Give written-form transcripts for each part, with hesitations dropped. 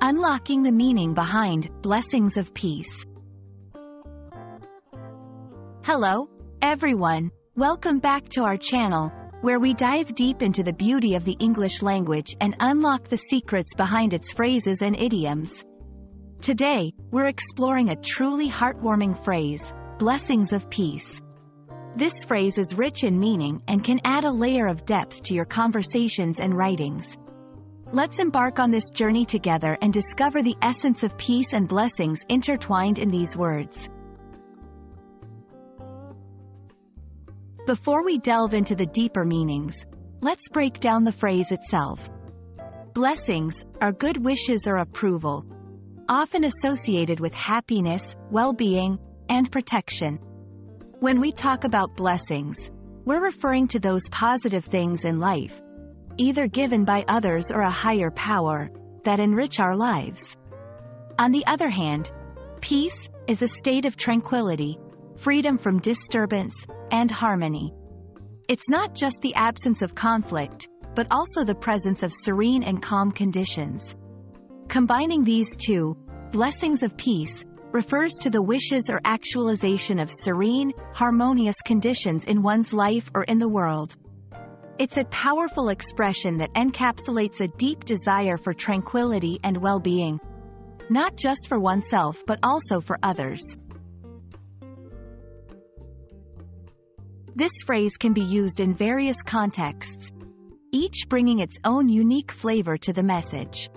Unlocking the meaning behind blessings of peace. Hello, everyone. Welcome back to our channel, where we dive deep into the beauty of the English language and unlock the secrets behind its phrases and idioms. Today, we're exploring a truly heartwarming phrase, blessings of peace. This phrase is rich in meaning and can add a layer of depth to your conversations and writings. Let's embark on this journey together and discover the essence of peace and blessings intertwined in these words. Before we delve into the deeper meanings, let's break down the phrase itself. Blessings are good wishes or approval, often associated with happiness, well-being, and protection. When we talk about blessings, we're referring to those positive things in life, either given by others or a higher power, that enrich our lives. On the other hand, peace is a state of tranquility, freedom from disturbance, and harmony. It's not just the absence of conflict, but also the presence of serene and calm conditions. Combining these two, blessings of peace refers to the wishes or actualization of serene, harmonious conditions in one's life or in the world. It's a powerful expression that encapsulates a deep desire for tranquility and well-being, not just for oneself but also for others. This phrase can be used in various contexts, each bringing its own unique flavor to the message.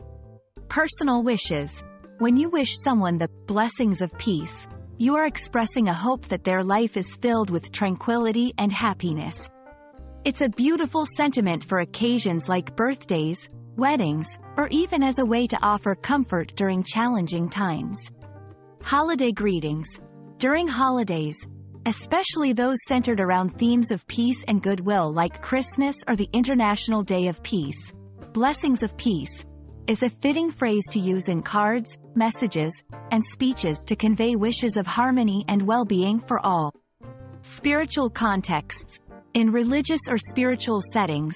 Personal wishes. When you wish someone the blessings of peace, you are expressing a hope that their life is filled with tranquility and happiness. It's a beautiful sentiment for occasions like birthdays, weddings, or even as a way to offer comfort during challenging times. Holiday greetings. During holidays, especially those centered around themes of peace and goodwill like Christmas or the International Day of Peace, blessings of peace is a fitting phrase to use in cards, messages, and speeches to convey wishes of harmony and well-being for all. Spiritual contexts. In religious or spiritual settings,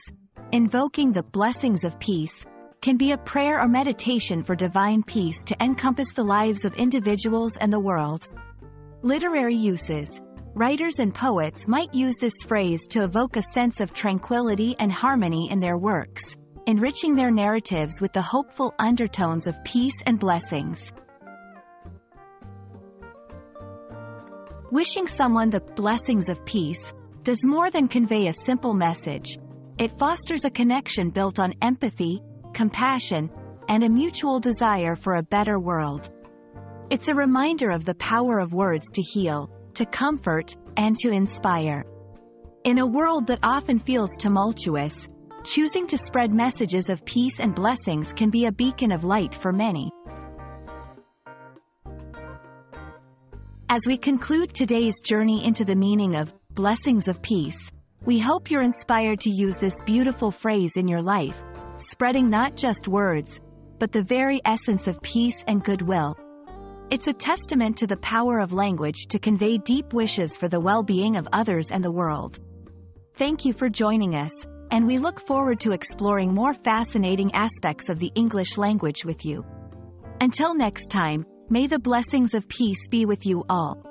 invoking the blessings of peace can be a prayer or meditation for divine peace to encompass the lives of individuals and the world. Literary uses. Writers and poets might use this phrase to evoke a sense of tranquility and harmony in their works, enriching their narratives with the hopeful undertones of peace and blessings. Wishing someone the blessings of peace does more than convey a simple message. It fosters a connection built on empathy, compassion, and a mutual desire for a better world. It's a reminder of the power of words to heal, to comfort, and to inspire. In a world that often feels tumultuous, choosing to spread messages of peace and blessings can be a beacon of light for many. As we conclude today's journey into the meaning of blessings of peace, we hope you're inspired to use this beautiful phrase in your life, spreading not just words, but the very essence of peace and goodwill. It's a testament to the power of language to convey deep wishes for the well-being of others and the world. Thank you for joining us, and we look forward to exploring more fascinating aspects of the English language with you. Until next time, may the blessings of peace be with you all.